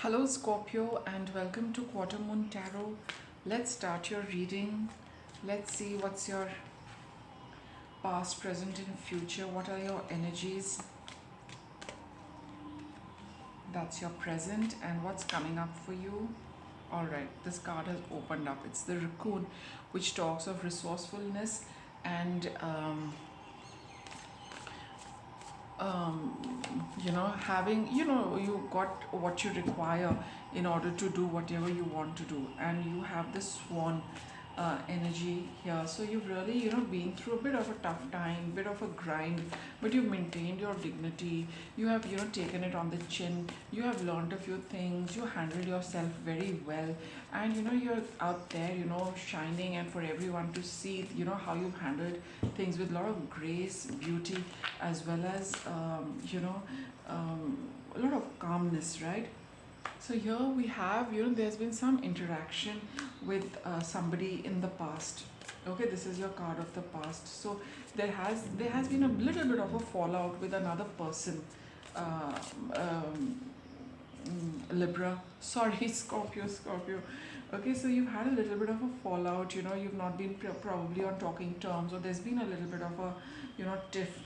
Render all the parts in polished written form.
Hello, Scorpio, and welcome to Quarter Moon Tarot. Let's start your reading. Let's see what's your past, present, and future. What are your energies? That's your present, and what's coming up for you? All right, this card has opened up. It's the raccoon, which talks of resourcefulness and having, you got what you require in order to do whatever you want to do, and you have this swan energy here. So you've really, been through a bit of a tough time, bit of a grind, but you've maintained your dignity. You have, taken it on the chin. You have learned a few things. You handled yourself very well, and you're out there, shining, and for everyone to see, how you've handled things with a lot of grace, beauty, as well as a lot of calmness, right? So here we have, there's been some interaction with somebody in the past. Okay, this is your card of the past. So there has been a little bit of a fallout with another person. Uh, um, Libra, sorry, Scorpio. Okay, so you've had a little bit of a fallout. You've not been probably on talking terms, or there's been a little bit of a tiff,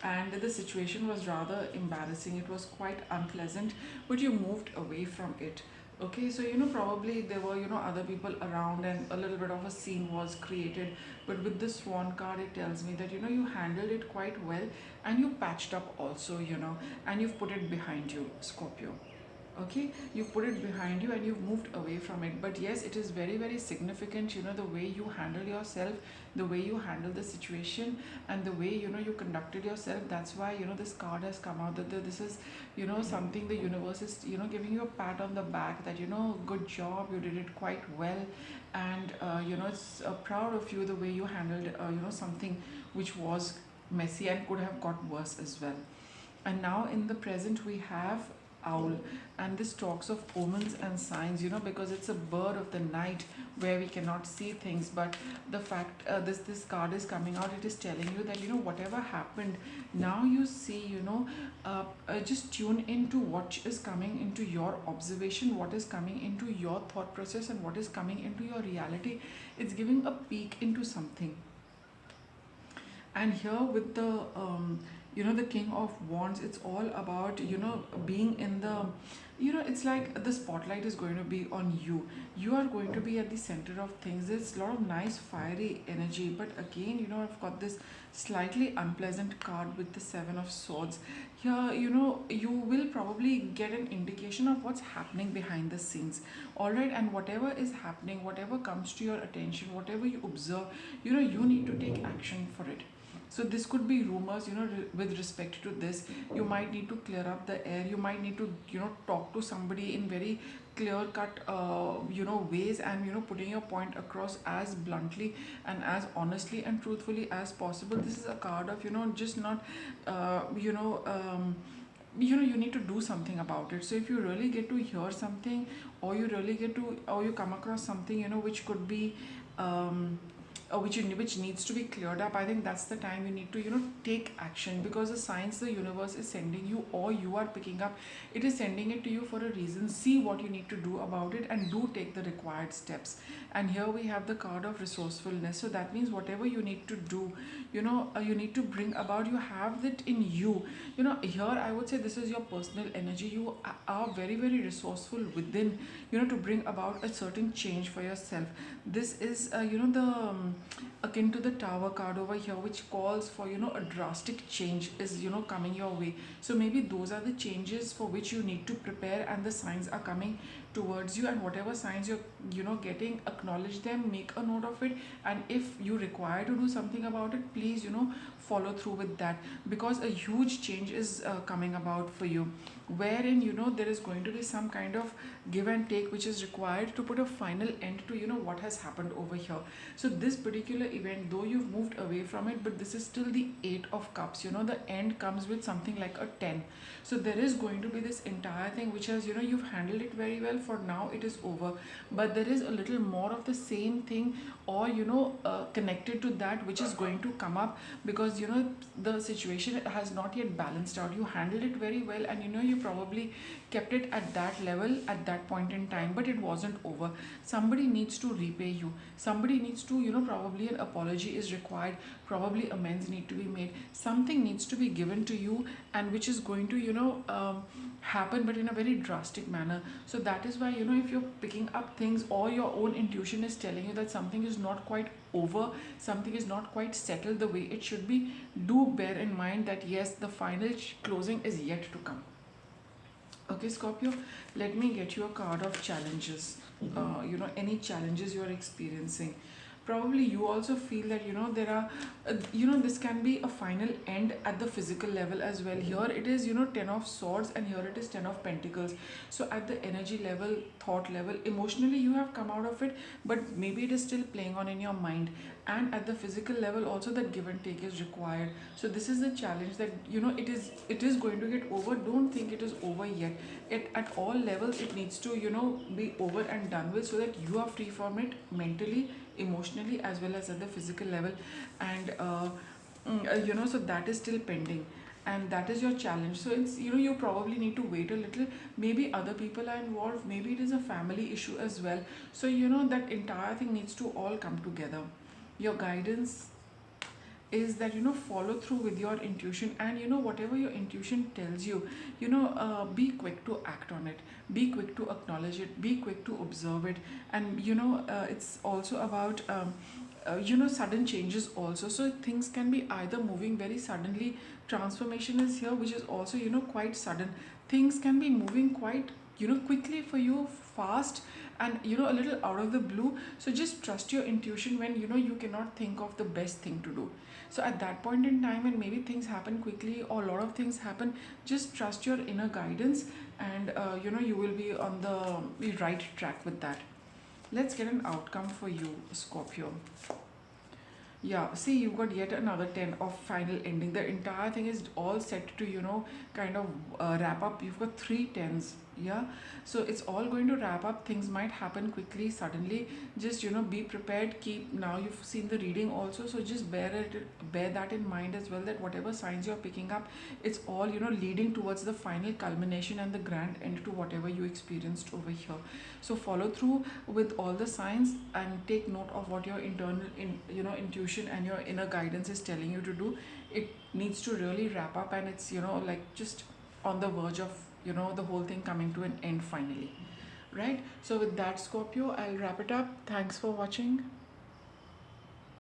and the situation was rather embarrassing. It was quite unpleasant, but you moved away from it. Okay, so probably there were other people around, and a little bit of a scene was created. But with this swan card, it tells me that you handled it quite well, and you patched up also, and you've put it behind you, Scorpio. Okay, you've put it behind you and you've moved away from it. But yes, it is very, very significant, the way you handle yourself, the way you handle the situation, and the way you conducted yourself. That's why this card has come out, that this is something the universe is giving you a pat on the back, that good job, you did it quite well. And it's proud of you, the way you handled something which was messy and could have got worse as well. And now in the present we have owl, and this talks of omens and signs, because it's a bird of the night where we cannot see things. But the fact, this card is coming out, it is telling you that whatever happened, now you see, just tune into what is coming into your observation, what is coming into your thought process, and what is coming into your reality. It's giving a peek into something. And here with the the king of wands, it's all about being in the, it's like the spotlight is going to be on you. You are going to be at the center of things. There's a lot of nice fiery energy, but again, I've got this slightly unpleasant card with the seven of swords. Here, you will probably get an indication of what's happening behind the scenes. All right, and whatever is happening, whatever comes to your attention, whatever you observe, you need to take action for it. So this could be rumors, with respect to this. You might need to clear up the air. You might need to, talk to somebody in very clear cut, ways, and, putting your point across as bluntly and as honestly and truthfully as possible. This is a card of, just not, you need to do something about it. So if you really get to hear something, or you really get to, or you come across something, which could be, um, which needs to be cleared up, I think that's the time you need to take action, because the signs the universe is sending you, or you are picking up, it is sending it to you for a reason. See what you need to do about it, and do take the required steps. And here we have the card of resourcefulness. So that means whatever you need to do, you need to bring about, you have it in you. Here I would say this is your personal energy. You are very, very resourceful within, to bring about a certain change for yourself. This is the akin to the tower card over here, which calls for a drastic change is coming your way. So maybe those are the changes for which you need to prepare, and the signs are coming towards you. And whatever signs you're getting, acknowledge them, make a note of it, and if you require to do something about it, please follow through with that, because a huge change is coming about for you, wherein there is going to be some kind of give and take which is required to put a final end to what has happened over here. So this particular event, though you've moved away from it, but this is still the 8 of cups. The end comes with something like a 10. So there is going to be this entire thing which has, you've handled it very well. For now it is over, but there is a little more of the same thing, or connected to that, which is going to come up, because the situation has not yet balanced out. You handled it very well, and you probably kept it at that level at that point in time, but it wasn't over. Somebody needs to repay you. Somebody needs to, probably an apology is required, probably amends need to be made, something needs to be given to you, and which is going to happen, but in a very drastic manner. So that is why, if you're picking up things, or your own intuition is telling you that something is not quite over, something is not quite settled the way it should be, do bear in mind that yes, the final closing is yet to come. Okay, Scorpio, let me get you a card of challenges. Any challenges you are experiencing. Probably you also feel that, there are, this can be a final end at the physical level as well. Here it is, 10 of swords, and here it is 10 of pentacles. So at the energy level, thought level, emotionally you have come out of it, but maybe it is still playing on in your mind. And at the physical level also, that give and take is required. So this is the challenge, that it is going to get over. Don't think it is over yet. At all levels it needs to, be over and done with, so that you are free from it mentally, emotionally, as well as at the physical level. And so that is still pending, and that is your challenge. So it's, you probably need to wait a little. Maybe other people are involved, maybe it is a family issue as well. So that entire thing needs to all come together. Your guidance is that, follow through with your intuition, and whatever your intuition tells you, be quick to act on it, be quick to acknowledge it, be quick to observe it. And it's also about sudden changes also. So things can be either moving very suddenly. Transformation is here, which is also, quite sudden. Things can be moving quite, quickly for you, fast, and a little out of the blue. So just trust your intuition when you cannot think of the best thing to do. So at that point in time, when maybe things happen quickly, or a lot of things happen, just trust your inner guidance, and you will be on the right track with that. Let's get an outcome for you, Scorpio. Yeah, see, you've got yet another 10 of final ending. The entire thing is all set to, kind of wrap up. You've got three tens. Yeah, so it's all going to wrap up. Things might happen quickly, suddenly. Just, be prepared. Now you've seen the reading also, so just bear that in mind as well, that whatever signs you're picking up, it's all, leading towards the final culmination and the grand end to whatever you experienced over here. So follow through with all the signs, and take note of what your intuition and your inner guidance is telling you to do. It needs to really wrap up, and it's, like just on the verge of, the whole thing coming to an end finally. Right? So with that, Scorpio, I'll wrap it up. Thanks for watching.